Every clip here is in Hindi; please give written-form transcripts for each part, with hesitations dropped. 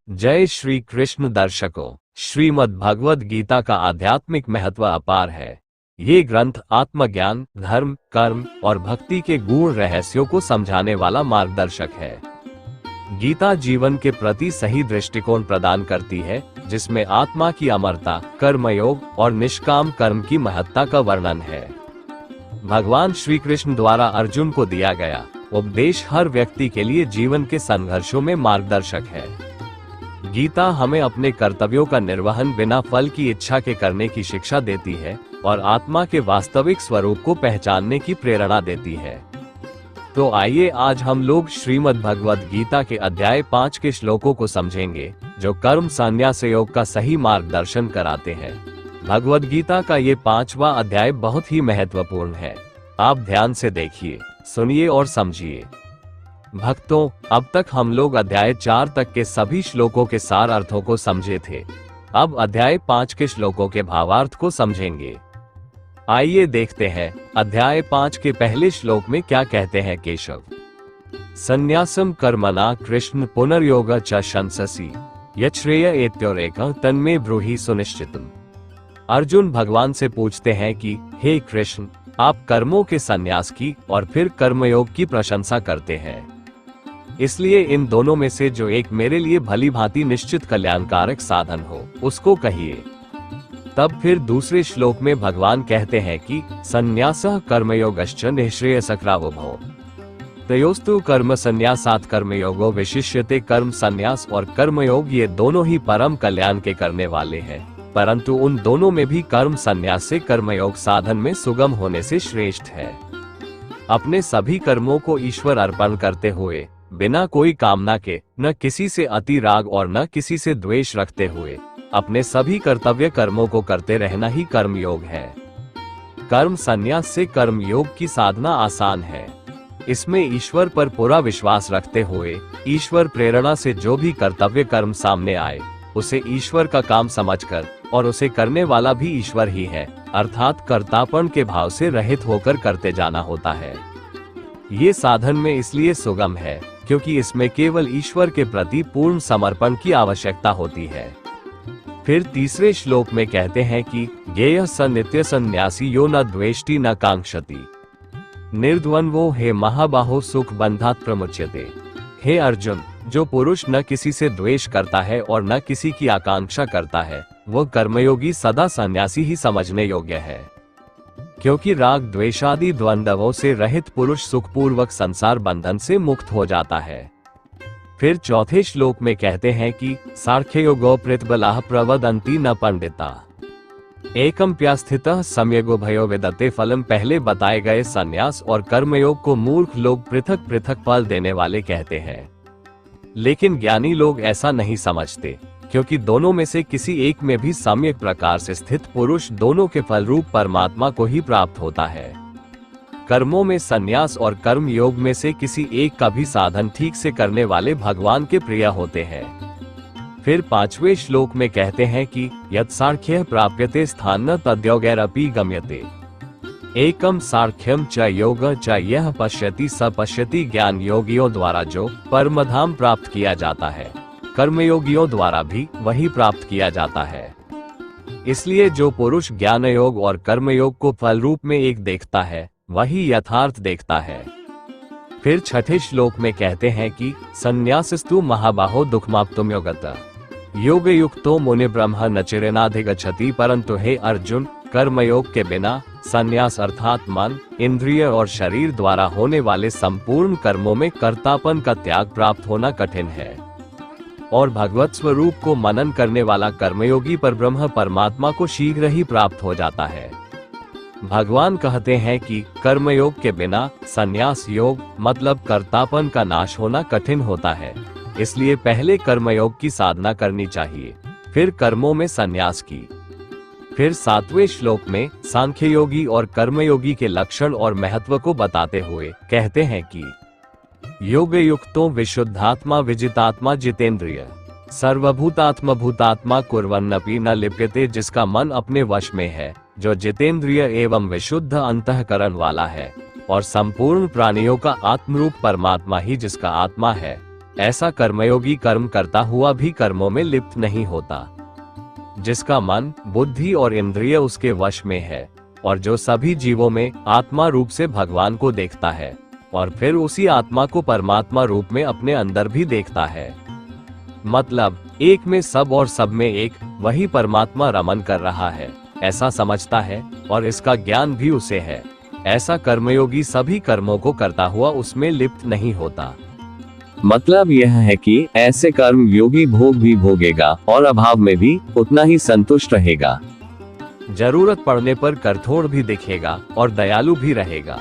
जय श्री कृष्ण दर्शकों, श्रीमद् भगवद गीता का आध्यात्मिक महत्व अपार है। ये ग्रंथ आत्मज्ञान, धर्म, कर्म और भक्ति के गूढ़ रहस्यों को समझाने वाला मार्गदर्शक है। गीता जीवन के प्रति सही दृष्टिकोण प्रदान करती है, जिसमें आत्मा की अमरता, कर्मयोग और निष्काम कर्म की महत्ता का वर्णन है। भगवान श्री कृष्ण द्वारा अर्जुन को दिया गया उपदेश हर व्यक्ति के लिए जीवन के संघर्षों में मार्गदर्शक है। गीता हमें अपने कर्तव्यों का निर्वहन बिना फल की इच्छा के करने की शिक्षा देती है और आत्मा के वास्तविक स्वरूप को पहचानने की प्रेरणा देती है। तो आइए आज हम लोग श्रीमद् भगवद गीता के अध्याय 5 के श्लोकों को समझेंगे, जो कर्म संन्यास योग का सही मार्गदर्शन कराते हैं। भगवद गीता का ये 5वां अध्याय बहुत ही महत्वपूर्ण है। आप ध्यान से देखिए, सुनिए और समझिए। भक्तों, अब तक हम लोग अध्याय 4 तक के सभी श्लोकों के सार अर्थों को समझे थे। अब अध्याय 5 के श्लोकों के भावार्थ को समझेंगे। आइए देखते हैं अध्याय 5 के पहले श्लोक में क्या कहते हैं केशव। संन्यासम कर्मणा कृष्ण पुनर्योग च शंससि यच्छ्रेय एत्योरेक तन्मे ब्रूहि सुनिश्चितम्। अर्जुन भगवान से पूछते हैं कि हे कृष्ण, आप कर्मों के संन्यास की और फिर कर्मयोग की प्रशंसा करते हैं, इसलिए इन दोनों में से जो एक मेरे लिए भली भांति निश्चित कल्याणकारक साधन हो, उसको कहिए। तब फिर दूसरे श्लोक में भगवान कहते हैं कि संन्यासः कर्मयोगश्च निःश्रेयसकृवो तयोस्तु कर्म संन्यासात् कर्मयोगो विशिष्यते। कर्म संन्यास और कर्मयोग ये दोनों ही परम कल्याण के करने वाले हैं, परंतु उन दोनों में भी कर्म संन्यास से कर्मयोग साधन में सुगम होने से श्रेष्ठ है। अपने सभी कर्मों को ईश्वर अर्पण करते हुए, बिना कोई कामना के, न किसी से अति राग और न किसी से द्वेष रखते हुए अपने सभी कर्तव्य कर्मों को करते रहना ही कर्मयोग है। कर्म संन्यास से कर्मयोग की साधना आसान है। इसमें ईश्वर पर पूरा विश्वास रखते हुए ईश्वर प्रेरणा से जो भी कर्तव्य कर्म सामने आए, उसे ईश्वर का काम समझकर और उसे करने वाला भी ईश्वर ही है, अर्थात कर्तापन के भाव से रहित होकर करते जाना होता है। ये साधन में इसलिए सुगम है क्योंकि इसमें केवल ईश्वर के प्रति पूर्ण समर्पण की आवश्यकता होती है। फिर तीसरे श्लोक में कहते हैं कि ज्ञेयः स नित्य संन्यासी यो न द्वेष्टि न कांक्षति निर्द्वन्द्वो हे महाबाहो सुख बंधात् प्रमुच्यते। हे अर्जुन, जो पुरुष न किसी से द्वेष करता है और न किसी की आकांक्षा करता है, वह कर्मयोगी सदा सन्यासी ही समझने योग्य है, क्योंकि राग द्वेषादि द्वंद्वों से रहित पुरुष सुखपूर्वक संसार बंधन से मुक्त हो जाता है। फिर चौथे श्लोक में कहते हैं कि सार्ख्ययोगो प्रतिबलाः प्रवदन्ति न पंडिता एकम प्यास्थितः सम्यगो भयो विदते फलम। पहले बताए गए संन्यास और कर्मयोग को मूर्ख लोग पृथक पृथक फल देने वाले कहते हैं, लेकिन ज्ञानी लोग ऐसा नहीं समझते, क्योंकि दोनों में से किसी एक में भी सम्यक प्रकार से स्थित पुरुष दोनों के फल रूप परमात्मा को ही प्राप्त होता है। कर्मों में संन्यास और कर्म योग में से किसी एक का भी साधन ठीक से करने वाले भगवान के प्रिय होते हैं। फिर 5वें श्लोक में कहते हैं कि यत् सार्ख्यः प्राप्यते स्थान तद्योगैरपि गम्यते एकम सार्ख्यम च योग च यह पश्यति स पश्यति। ज्ञान योगियों द्वारा जो परमधाम प्राप्त किया जाता है, कर्मयोगियों द्वारा भी वही प्राप्त किया जाता है। इसलिए जो पुरुष ज्ञान योग और कर्मयोग को फल रूप में एक देखता है, वही यथार्थ देखता है। फिर 6ठे श्लोक में कहते हैं कि संन्यासस्तु महाबाहो दुःखमाप्तुं योगतः योगयुक्तो मुनि ब्रह्म न चिरेणाधिगच्छति। परंतु हे अर्जुन, कर्मयोग के बिना संन्यास अर्थात मन, इंद्रिय और शरीर द्वारा होने वाले संपूर्ण कर्मों में कर्तापन का त्याग प्राप्त होना कठिन है, और भगवत स्वरूप को मनन करने वाला कर्मयोगी पर ब्रह्म परमात्मा को शीघ्र ही प्राप्त हो जाता है। भगवान कहते हैं कि कर्मयोग के बिना संन्यास योग मतलब कर्तापन का नाश होना कठिन होता है, इसलिए पहले कर्मयोग की साधना करनी चाहिए, फिर कर्मों में संन्यास की। फिर 7वें श्लोक में सांख्य योगी और कर्मयोगी के लक्षण और महत्व को बताते हुए कहते हैं कि योगयुक्तो विशुद्धात्मा विजितात्मा जितेंद्रिय सर्वभूतात्म भूतात्मा कुर्वन्नपि न लिप्यते। जिसका मन अपने वश में है, जो जितेंद्रिय एवं विशुद्ध अंतःकरण वाला है, और संपूर्ण प्राणियों का आत्मरूप परमात्मा ही जिसका आत्मा है, ऐसा कर्मयोगी कर्म करता हुआ भी कर्मों में लिप्त नहीं होता, जिसका मन, बुद्धि और इंद्रिय उसके वश में है, और जो सभी जीवों में आत्मा रूप से भगवान को देखता है और फिर उसी आत्मा को परमात्मा रूप में अपने अंदर भी देखता है। मतलब एक में सब और सब में एक, वही परमात्मा रमन कर रहा है, ऐसा समझता है और इसका ज्ञान भी उसे है। ऐसा कर्मयोगी सभी कर्मों को करता हुआ उसमें लिप्त नहीं होता। मतलब यह है कि ऐसे कर्म योगी भोग भी भोगेगा और अभाव में भी उतना ही संतुष्ट रहेगा। जरूरत पड़ने पर करथोड़ भी दिखेगा और दयालु भी रहेगा।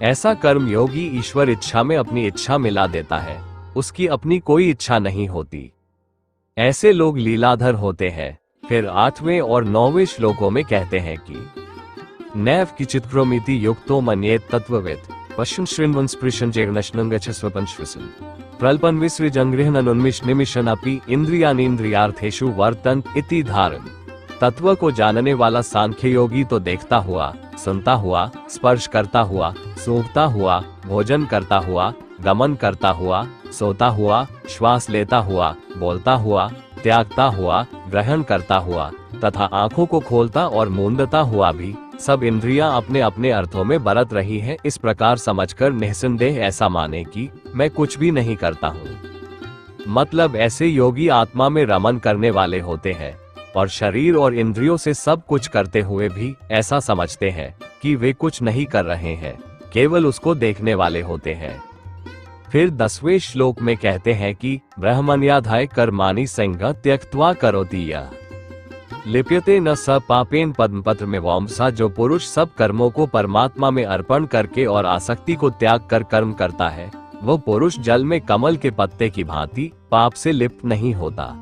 ऐसा कर्म योगी ईश्वर इच्छा में अपनी इच्छा मिला देता है, उसकी अपनी कोई इच्छा नहीं होती। ऐसे लोग लीलाधर होते हैं। फिर 8वें और 9वें श्लोकों में कहते हैं कि नैव किचित क्रोमिति युक्तो मन्येत तत्ववित् पश्यन् शृण्वन् स्पृशन् जैर्नश्नं गच्छस्वपन् श्वसन् प्रल्पन् विसृजन् उन्मिष निमिषन् अपि इंद्रियार्थेषु वर्तन्त इति धारन्। तत्व को जानने वाला सांख्य योगी तो देखता हुआ, सुनता हुआ, स्पर्श करता हुआ, सूंघता हुआ, भोजन करता हुआ, गमन करता हुआ, सोता हुआ, श्वास लेता हुआ, बोलता हुआ, त्यागता हुआ, ग्रहण करता हुआ तथा आंखों को खोलता और मूंदता हुआ भी सब इंद्रियां अपने अपने अर्थों में बरत रही हैं, इस प्रकार समझकर निःसंदेह ऐसा माने कि मैं कुछ भी नहीं करता हूँ। मतलब ऐसे योगी आत्मा में रमन करने वाले होते हैं और शरीर और इंद्रियों से सब कुछ करते हुए भी ऐसा समझते हैं कि वे कुछ नहीं कर रहे हैं, केवल उसको देखने वाले होते हैं। फिर 10वें श्लोक में कहते हैं कि ब्रह्मण्याधाय कर्माणि संग त्यक्त्वा करोति यः लिप्यते न स पापेन पद्मपत्र में वंसा। जो पुरुष सब कर्मों को परमात्मा में अर्पण करके और आसक्ति को त्याग कर कर्म करता है, वो पुरुष जल में कमल के पत्ते की भांति पाप से लिप्त नहीं होता।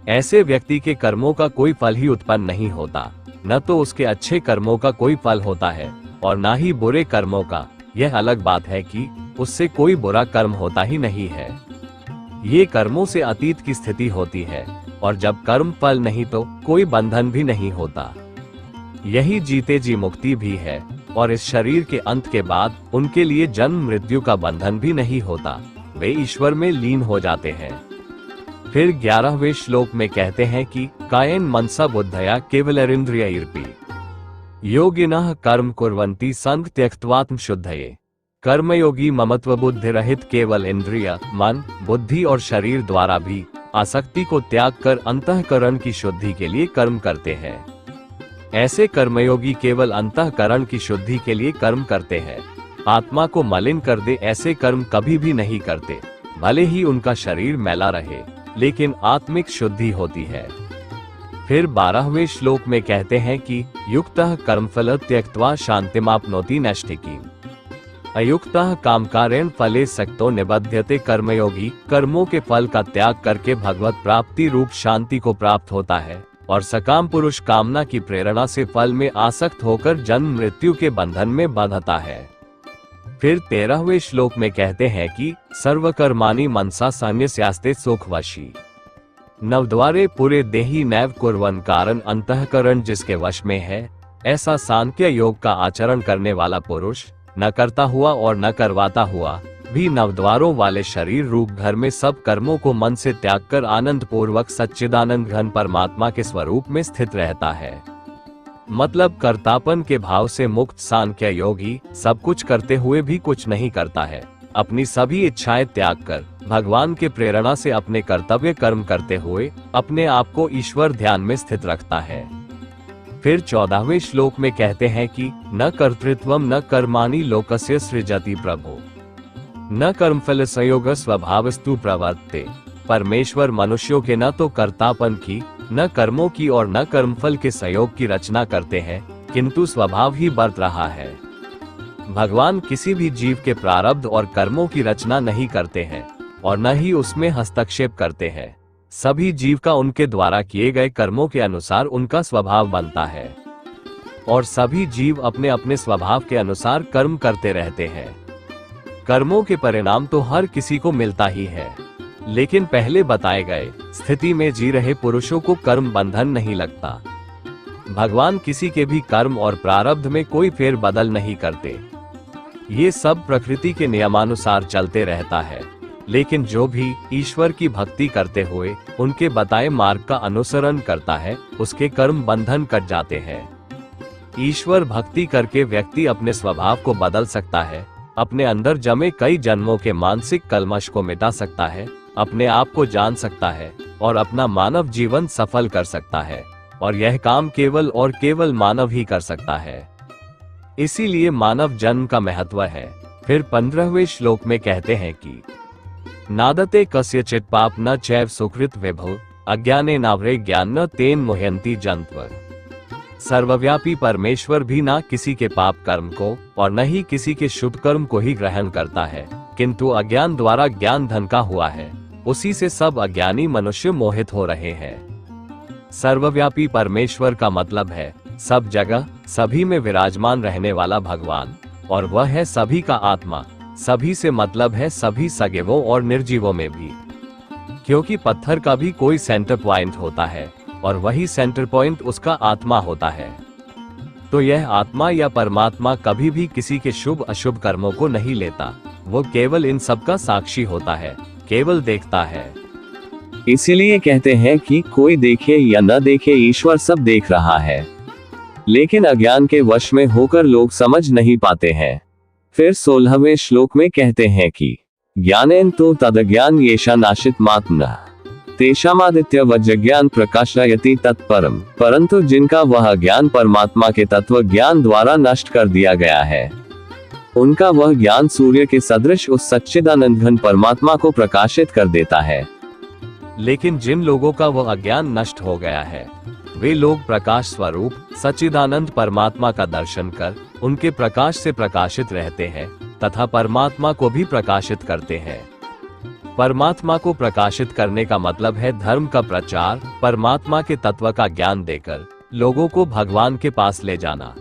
ऐसे व्यक्ति के कर्मों का कोई फल ही उत्पन्न नहीं होता, न तो उसके अच्छे कर्मों का कोई फल होता है और न ही बुरे कर्मों का। यह अलग बात है कि उससे कोई बुरा कर्म होता ही नहीं है। ये कर्मों से अतीत की स्थिति होती है और जब कर्म फल नहीं तो कोई बंधन भी नहीं होता। यही जीते जी मुक्ति भी है और इस शरीर के अंत के बाद उनके लिए जन्म मृत्यु का बंधन भी नहीं होता, वे ईश्वर में लीन हो जाते हैं। फिर 11वें श्लोक में कहते हैं कि कायेन मनसा बुद्धया केवलरिंद्रियैरपि योगिनः कर्म कुर्वन्ति संग त्यक्त्वात्म शुद्धये। कर्मयोगी ममत्व बुद्धि रहित केवल इंद्रिय, मन, बुद्धि और शरीर द्वारा भी आसक्ति को त्याग कर अंतःकरण की शुद्धि के लिए कर्म करते हैं। ऐसे कर्मयोगी केवल अंतःकरण की शुद्धि के लिए कर्म करते हैं। आत्मा को मलिन कर दे ऐसे कर्म कभी भी नहीं करते, भले ही उनका शरीर मैला रहे, लेकिन आत्मिक शुद्धि होती है। फिर 12वें श्लोक में कहते हैं कि युक्तः कर्मफल त्यक्त्वा शांतिमाप्नोति नैष्ठिकीम् अयुक्तः कामकारेण फले सक्तो निबध्यते। कर्मयोगी कर्मों के फल का त्याग करके भगवत प्राप्ति रूप शांति को प्राप्त होता है और सकाम पुरुष कामना की प्रेरणा से फल में आसक्त होकर जन्म मृत्यु के बंधन में बंधता है। फिर 13वें श्लोक में कहते हैं कि सर्वकर्माणि मनसा संन्यस्यास्ते सुखवशी नवद्वारे पुरे देहि नैव कुर्वन् कारण। अंतःकरण जिसके वश में है, ऐसा सांख्य योग का आचरण करने वाला पुरुष न करता हुआ और न करवाता हुआ भी नवद्वारों वाले शरीर रूप घर में सब कर्मों को मन से त्याग कर आनंद पूर्वक सच्चिदानंद घन परमात्मा के स्वरूप में स्थित रहता है। मतलब कर्तापन के भाव से मुक्त सांख्य योगी सब कुछ करते हुए भी कुछ नहीं करता है, अपनी सभी इच्छाएं त्याग कर भगवान के प्रेरणा से अपने कर्तव्य कर्म करते हुए अपने आप को ईश्वर ध्यान में स्थित रखता है। फिर 14वें श्लोक में कहते हैं कि न कर्तृत्वम न कर्माणि लोकस्य सृजति प्रभो न कर्मफल संयोग स्वभावस्तु प्रवर्तते। परमेश्वर मनुष्यों के न तो कर्तापन की, न कर्मों की और न कर्मफल के संयोग की रचना करते हैं, किंतु स्वभाव ही बरत रहा है। भगवान किसी भी जीव के प्रारब्ध और कर्मों की रचना नहीं करते हैं और न ही उसमें हस्तक्षेप करते हैं। सभी जीव का उनके द्वारा किए गए कर्मों के अनुसार उनका स्वभाव बनता है और सभी जीव अपने अपने स्वभाव के अनुसार कर्म करते रहते हैं। कर्मों के परिणाम तो हर किसी को मिलता ही है, लेकिन पहले बताए गए स्थिति में जी रहे पुरुषों को कर्म बंधन नहीं लगता। भगवान किसी के भी कर्म और प्रारब्ध में कोई फेर बदल नहीं करते। ये सब प्रकृति के नियमानुसार चलते रहता है। लेकिन जो भी ईश्वर की भक्ति करते हुए उनके बताए मार्ग का अनुसरण करता है, उसके कर्म बंधन कट जाते हैं। ईश्वर भक्ति करके व्यक्ति अपने स्वभाव को बदल सकता है, अपने अंदर जमे कई जन्मों के मानसिक कलमश को मिटा सकता है, अपने आप को जान सकता है और अपना मानव जीवन सफल कर सकता है। और यह काम केवल और केवल मानव ही कर सकता है। इसीलिए मानव जन्म का महत्व है। फिर 15वें श्लोक में कहते हैं कि नादते कस्यचित् पाप न चैव सुकृत विभु अज्ञाने नावरे ज्ञान न तेन मुह्यन्ति जन्तव। सर्वव्यापी परमेश्वर भी ना किसी के पाप कर्म को और न ही किसी के शुभ कर्म को ही ग्रहण करता है, किंतु अज्ञान द्वारा ज्ञान धन का हुआ है, उसी से सब अज्ञानी मनुष्य मोहित हो रहे हैं। सर्वव्यापी परमेश्वर का मतलब है सब जगह सभी में विराजमान रहने वाला भगवान, और वह है सभी का आत्मा। सभी से मतलब है सभी सजीवों और निर्जीवों में भी, क्योंकि पत्थर का भी कोई सेंटर पॉइंट होता है और वही सेंटर पॉइंट उसका आत्मा होता है। तो यह आत्मा या परमात्मा कभी भी किसी के शुभ अशुभ कर्मों को नहीं लेता, वो केवल इन सब का साक्षी होता है, केवल देखता है। इसीलिए कहते हैं कि कोई देखे या न देखे ईश्वर सब देख रहा है, लेकिन अज्ञान के वश में होकर लोग समझ नहीं पाते हैं। फिर 16वें श्लोक में कहते हैं कि ज्ञानेन तो तदज्ञान येषा नाशित मात्मनः तेषामादित्य वज्रज्ञान प्रकाशयति तत्परम। परंतु जिनका वह ज्ञान परमात्मा के तत्व ज्ञान द्वारा नष्ट कर दिया गया है, उनका वह ज्ञान सूर्य के सदृश उस सच्चिदानंद घन परमात्मा को प्रकाशित कर देता है। लेकिन जिन लोगों का वह अज्ञान नष्ट हो गया है, वे लोग प्रकाश स्वरूप सच्चिदानंद परमात्मा का दर्शन कर उनके प्रकाश से प्रकाशित रहते हैं तथा परमात्मा को भी प्रकाशित करते हैं। परमात्मा को प्रकाशित करने का मतलब है धर्म का प्रचार, परमात्मा के तत्व का ज्ञान देकर लोगों को भगवान के पास ले जाना।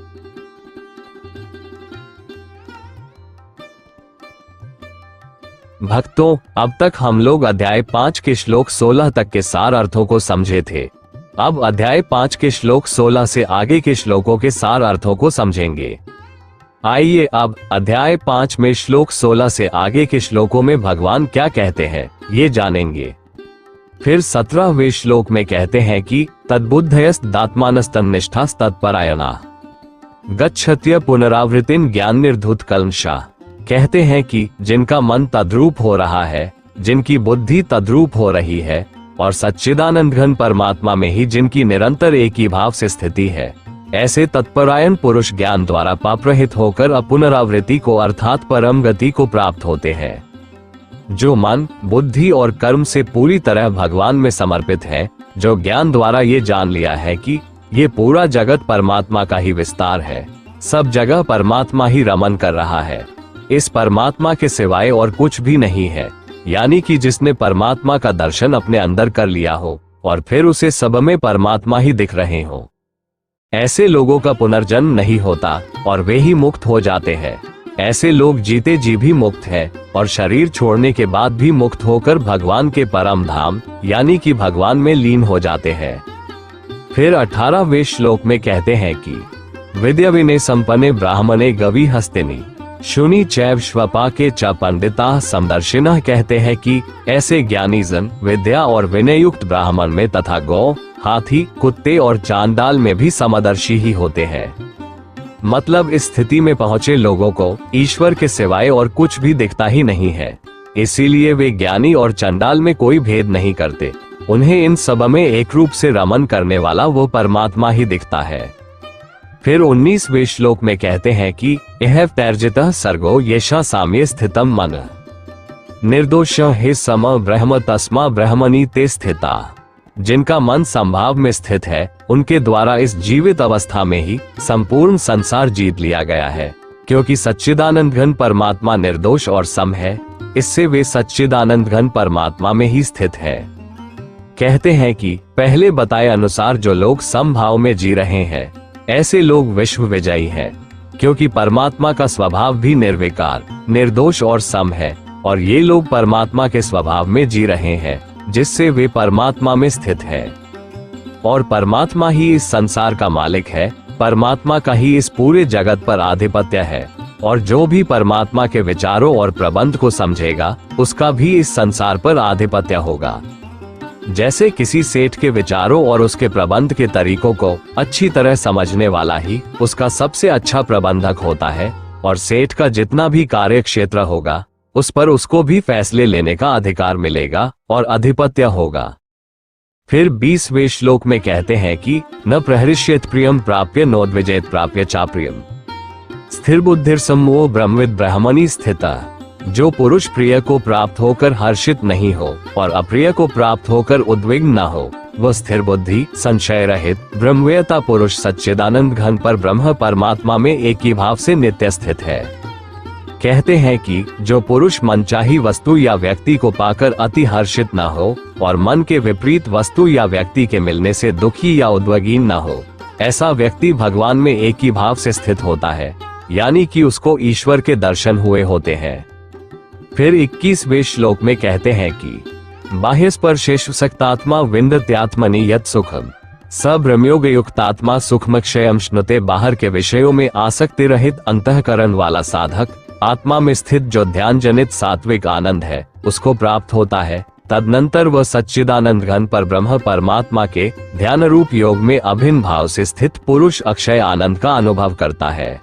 भक्तों, अब तक हम लोग अध्याय 5 के श्लोक 16 तक के सार अर्थों को समझे थे। अब अध्याय 5 के श्लोक 16 से आगे के श्लोकों के सार अर्थों को समझेंगे। आइए अब अध्याय 5 में श्लोक 16 से आगे के श्लोकों में भगवान क्या कहते हैं ये जानेंगे। फिर 17वें श्लोक में कहते हैं कि तद्बुद्धयस्तात्मानस्तन्निष्ठास् तत्परायणा गच्छत्य पुनरावृत्तिन ज्ञान निर्धुत कल्मषा। कहते हैं कि जिनका मन तद्रूप हो रहा है, जिनकी बुद्धि तद्रूप हो रही है और सच्चिदानंद घन परमात्मा में ही जिनकी निरंतर एक ही भाव से स्थिति है, ऐसे तत्परायण पुरुष ज्ञान द्वारा पापरहित होकर अपुनरावृत्ति को अर्थात परम गति को प्राप्त होते हैं। जो मन, बुद्धि और कर्म से पूरी तरह भगवान में समर्पित है, जो ज्ञान द्वारा ये जान लिया है कि ये पूरा जगत परमात्मा का ही विस्तार है, सब जगह परमात्मा ही रमन कर रहा है, इस परमात्मा के सिवाय और कुछ भी नहीं है, यानी कि जिसने परमात्मा का दर्शन अपने अंदर कर लिया हो और फिर उसे सब में परमात्मा ही दिख रहे हो, ऐसे लोगों का पुनर्जन्म नहीं होता और वे ही मुक्त हो जाते हैं। ऐसे लोग जीते जी भी मुक्त है और शरीर छोड़ने के बाद भी मुक्त होकर भगवान के परम धाम यानी कि भगवान में लीन हो जाते हैं। फिर 18वें श्लोक में कहते हैं कि विद्या विनय संपन्ने ब्राह्मणे गवि हस्तिनी शुनि चैव श्वपाके च पंडिता समदर्शिनः। कहते हैं कि ऐसे ज्ञानी जन विद्या और विनय युक्त ब्राह्मण में तथा गौ, हाथी, कुत्ते और चांडाल में भी समदर्शी ही होते हैं। मतलब इस स्थिति में पहुंचे लोगों को ईश्वर के सिवाय और कुछ भी दिखता ही नहीं है, इसीलिए वे ज्ञानी और चंडाल में कोई भेद नहीं करते, उन्हें इन सब में एक रूप से रमन करने वाला वो परमात्मा ही दिखता है। फिर 19वें श्लोक में कहते हैं कि यह तैर्जितः सर्गो येषा साम्ये स्थितम मन निर्दोष हे सम ब्रह्म तस्मा ब्रह्मणि ते स्थिता। जिनका मन संभाव में स्थित है, उनके द्वारा इस जीवित अवस्था में ही संपूर्ण संसार जीत लिया गया है, क्योंकि सच्चिदानंद घन परमात्मा निर्दोष और सम है, इससे वे सच्चिदानंद घन परमात्मा में ही स्थित है। कहते हैं कि पहले बताए अनुसार जो लोग समभाव में जी रहे हैं, ऐसे लोग विश्व विजयी हैं, क्योंकि परमात्मा का स्वभाव भी निर्विकार, निर्दोष और सम है, और ये लोग परमात्मा के स्वभाव में जी रहे हैं, जिससे वे परमात्मा में स्थित है। और परमात्मा ही इस संसार का मालिक है, परमात्मा का ही इस पूरे जगत पर आधिपत्य है। और जो भी परमात्मा के विचारों और प्रबंध को समझेगा उसका भी इस संसार पर आधिपत्य होगा। जैसे किसी सेठ के विचारों और उसके प्रबंध के तरीकों को अच्छी तरह समझने वाला ही उसका सबसे अच्छा प्रबंधक होता है, और सेठ का जितना भी कार्य क्षेत्र होगा उस पर उसको भी फैसले लेने का अधिकार मिलेगा और अधिपत्य होगा। फिर 20वें श्लोक में कहते हैं कि न प्रहृष्येत प्रियम प्राप्य नोद्विजेत प्राप्य चाप्रियम स्थिर बुद्धिर सम्मोह ब्रह्मविद ब्रह्मणि स्थितः। जो पुरुष प्रिय को प्राप्त होकर हर्षित नहीं हो और अप्रिय को प्राप्त होकर उद्विग्न न हो, वह स्थिर बुद्धि, संशय रहित, ब्रह्मवेता पुरुष सच्चिदानंद घन पर ब्रह्म परमात्मा में एक ही भाव से नित्य स्थित है। कहते हैं कि जो पुरुष मनचाही वस्तु या व्यक्ति को पाकर अति हर्षित न हो और मन के विपरीत वस्तु या व्यक्ति के मिलने से दुखी या उद्विग्न न हो, ऐसा व्यक्ति भगवान में एक ही भाव से स्थित होता है, यानी कि उसको ईश्वर के दर्शन हुए होते हैं। फिर 21वें श्लोक में कहते हैं कि बाह्य स्पर्शेषु सक्तात्मा विन्दत्यात्मनि यत् सुखम स ब्रह्मयोग युक्तात्मा सुखमक्षयम श्नुते। बाहर के विषयों में आसक्ति रहित अंतःकरण वाला साधक आत्मा में स्थित जो ध्यान जनित सात्विक आनंद है उसको प्राप्त होता है। तदनंतर वह सच्चिदानंद घन पर ब्रह्म परमात्मा के ध्यान रूप योग में अभिन्न भाव से स्थित पुरुष अक्षय आनंद का अनुभव करता है।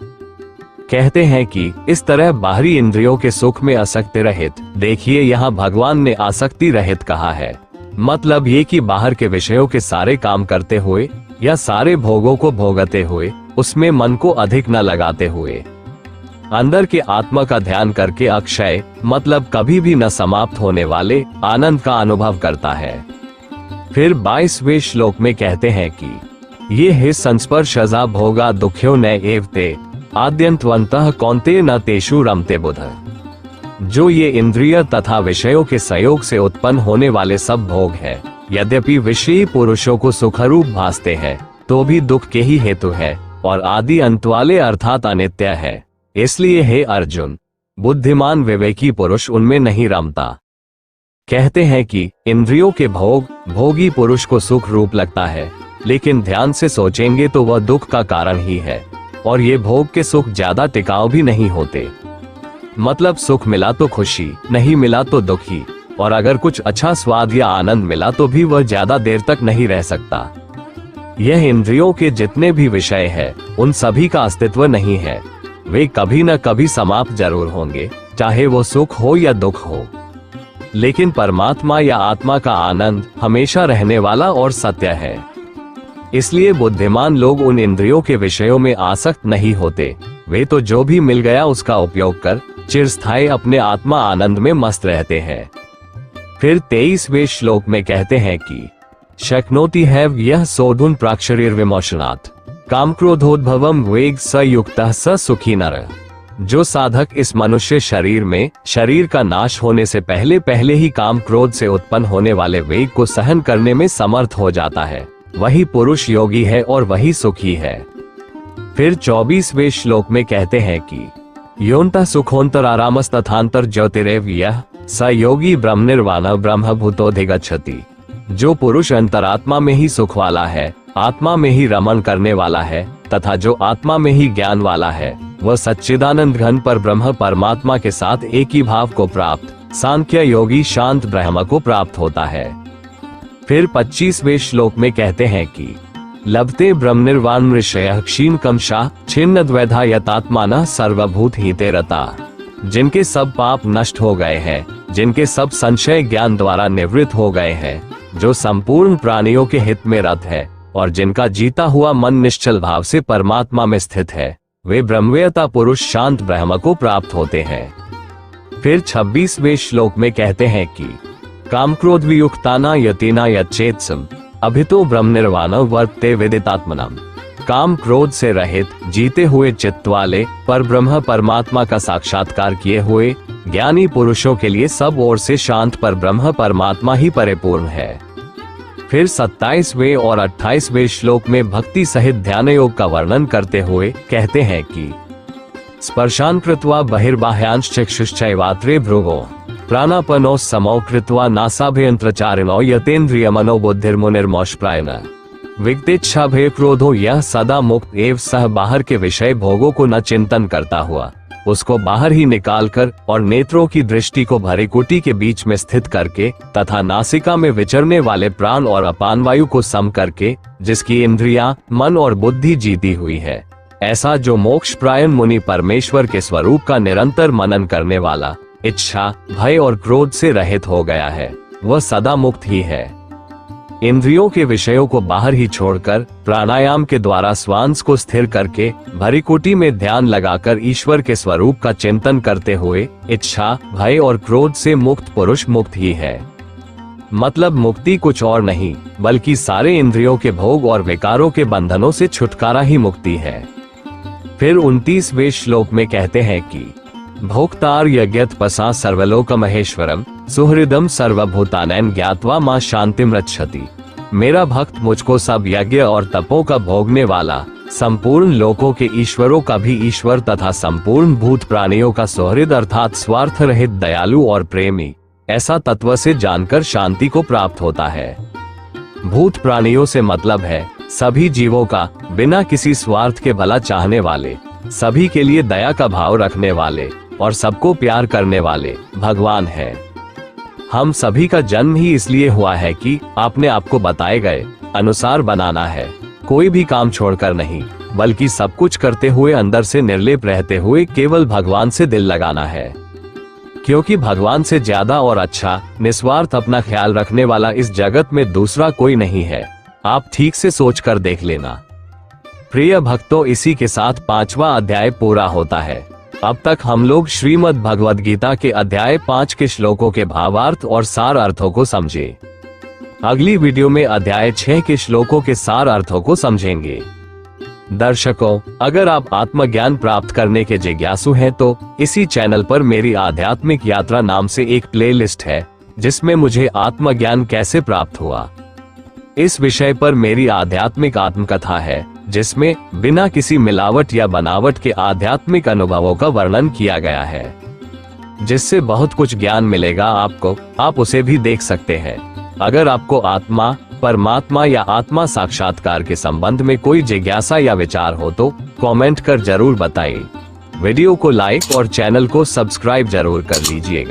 कहते हैं कि इस तरह बाहरी इंद्रियों के सुख में आसक्ति रहित, देखिए यहाँ भगवान ने आसक्ति रहित कहा है, मतलब ये कि बाहर के विषयों के सारे काम करते हुए या सारे भोगों को भोगते हुए उसमें मन को अधिक न लगाते हुए अंदर के आत्मा का ध्यान करके अक्षय मतलब कभी भी न समाप्त होने वाले आनंद का अनुभव करता है। फिर 22वें श्लोक में कहते हैं कि ये हे संस्पर्शजा भोगा दुख्यो न एवते आद्यंतवंतः कौन्तेय न तेषु रमते बुध। जो ये इंद्रिय तथा विषयों के सहयोग से उत्पन्न होने वाले सब भोग है, यद्यपि विषयी पुरुषों को सुखरूप भासते हैं तो भी दुख के ही हेतु है और आदि अंत वाले अर्थात अनित्य है। इसलिए हे अर्जुन, बुद्धिमान विवेकी पुरुष उनमें नहीं रमता। कहते हैं कि इंद्रियों के भोग भोगी पुरुष को सुख रूप लगता है, लेकिन ध्यान से सोचेंगे तो वह दुख का कारण ही है, और ये भोग के सुख ज्यादा टिकाऊ भी नहीं होते। मतलब सुख मिला तो खुशी, नहीं मिला तो दुखी, और अगर कुछ अच्छा स्वाद या आनंद मिला तो भी वह ज्यादा देर तक नहीं रह सकता। यह इंद्रियों के जितने भी विषय है उन सभी का अस्तित्व नहीं है, वे कभी न कभी समाप्त जरूर होंगे, चाहे वो सुख हो या दुख हो। लेकिन परमात्मा या आत्मा का आनंद हमेशा रहने वाला और सत्य है। इसलिए बुद्धिमान लोग उन इंद्रियों के विषयों में आसक्त नहीं होते। वे तो जो भी मिल गया उसका उपयोग कर चिरस्थायी अपने आत्मा आनंद में मस्त रहते हैं। फिर 23वें श्लोक में कहते हैं कि शक्नोति है यह सोधुन प्राक्षरीर विमोचनात् काम क्रोधोद्भवम वेग स युक्तः स सुखी नर। जो साधक इस मनुष्य शरीर में शरीर का नाश होने से पहले पहले ही काम क्रोध से उत्पन्न होने वाले वेग को सहन करने में समर्थ हो जाता है, वही पुरुष योगी है और वही सुखी है। फिर 24वें श्लोक में कहते हैं कि योन्ता सुखोन्तरारामस तथांतर ज्योतिरेव यह स योगी ब्रह्म निर्वाण ब्रह्म भूतोधिगच्छति। जो पुरुष अंतरात्मा में ही सुख वाला है, आत्मा में ही रमण करने वाला है तथा जो आत्मा में ही ज्ञान वाला है, वह सच्चिदानंद घन पर ब्रह्म परमात्मा के साथ एक ही भाव को प्राप्त सांख्य योगी शांत ब्रह्म को प्राप्त होता है। फिर 25वें श्लोक में कहते हैं कि लभते ब्रह्म निर्वाण मृषय क्षीण कमशा छिन्न द्वैधा यतात्माना सर्वभूत हिते रता। जिनके सब पाप नष्ट हो गए हैं, जिनके सब संशय ज्ञान द्वारा निवृत्त हो गए हैं, जो संपूर्ण प्राणियों के हित में रत है और जिनका जीता हुआ मन निश्चल भाव से परमात्मा में स्थित है, वे ब्रह्मवेता पुरुष शांत ब्रह्म को प्राप्त होते हैं। फिर 26वें श्लोक में कहते हैं कि काम क्रोध वियुक्ताना यतिना यच्चेत्सम अभितो ब्रह्म निर्वाण वर्तते विदितात्मनाम। काम क्रोध से रहित जीते हुए चित्त वाले पर ब्रह्म परमात्मा का साक्षात्कार किए हुए ज्ञानी पुरुषों के लिए सब ओर से शांत पर ब्रह्म परमात्मा ही परिपूर्ण है। फिर 27वें और 28वें श्लोक में भक्ति सहित ध्यान योग का वर्णन करते हुए कहते हैं कि स्पर्शान कृत्वा बहिर्बाह्यांश चक्षुश्चैवात्रे भ्रुवो प्राणापनो समौ कृत्वा नासाभयंत्रचारिणो यतेन्द्रिय मनोबुद्धिर्मुनिर्मोषप्रायण विगतेच्छा भय क्रोधो यह सदा मुक्त एवं सह। बाहर के विषय भोगों को न चिंतन करता हुआ उसको बाहर ही निकालकर और नेत्रों की दृष्टि को भृकुटी के बीच में स्थित करके तथा नासिका में विचरने वाले प्राण और अपान वायु को सम करके, जिसकी इंद्रियां, मन और बुद्धि जीती हुई है, ऐसा जो मोक्ष प्रायण मुनि परमेश्वर के स्वरूप का निरंतर मनन करने वाला, इच्छा, भय और क्रोध से रहित हो गया है, वह सदा मुक्त ही है। इंद्रियों के विषयों को बाहर ही छोड़कर प्राणायाम के द्वारा श्वास को स्थिर करके भृकुटी में ध्यान लगाकर ईश्वर के स्वरूप का चिंतन करते हुए इच्छा, भय और क्रोध से मुक्त पुरुष मुक्त ही है। मतलब मुक्ति कुछ और नहीं बल्कि सारे इंद्रियों के भोग और विकारों के बंधनों से छुटकारा ही मुक्ति है। फिर 29वें श्लोक में कहते हैं कि भोक्तार यज्ञतपसा सर्वलोक महेश्वरम सुहृदम सर्वभूतानैन ज्ञात्वा मां शांतिम रक्षति। मेरा भक्त मुझको सब यज्ञ और तपों का भोगने वाला, संपूर्ण लोकों के ईश्वरों का भी ईश्वर तथा संपूर्ण भूत प्राणियों का सुहृद अर्थात स्वार्थ रहित दयालु और प्रेमी, ऐसा तत्व से जानकर शांति को प्राप्त होता है। भूत प्राणियों से मतलब है सभी जीवों का, बिना किसी स्वार्थ के भला चाहने वाले, सभी के लिए दया का भाव रखने वाले और सबको प्यार करने वाले भगवान है। हम सभी का जन्म ही इसलिए हुआ है कि आपने आपको बताए गए अनुसार बनाना है, कोई भी काम छोड़कर नहीं, बल्कि सब कुछ करते हुए अंदर से निर्लेप रहते हुए केवल भगवान से दिल लगाना है। क्योंकि भगवान से ज्यादा और अच्छा, निस्वार्थ अपना ख्याल रखने वाला इस जगत में दूसरा कोई नहीं है। आप ठीक से सोच कर देख लेना। प्रिय भक्तों, इसी के साथ 5वां अध्याय पूरा होता है। अब तक हम लोग श्रीमद् भगवद गीता के अध्याय 5 के श्लोकों के भावार्थ और सार अर्थों को समझे। अगली वीडियो में अध्याय 6 के श्लोकों के सार अर्थों को समझेंगे। दर्शकों, अगर आप आत्मज्ञान प्राप्त करने के जिज्ञासु हैं तो इसी चैनल पर मेरी आध्यात्मिक यात्रा नाम से एक प्लेलिस्ट है, जिसमें मुझे आत्मज्ञान कैसे प्राप्त हुआ इस विषय पर मेरी आध्यात्मिक आत्मकथा है, जिसमें बिना किसी मिलावट या बनावट के आध्यात्मिक अनुभवों का वर्णन किया गया है, जिससे बहुत कुछ ज्ञान मिलेगा आपको। आप उसे भी देख सकते हैं। अगर आपको आत्मा, परमात्मा या आत्मा साक्षात्कार के संबंध में कोई जिज्ञासा या विचार हो तो कमेंट कर जरूर बताइए। वीडियो को लाइक और चैनल को सब्सक्राइब जरूर कर लीजिएगा।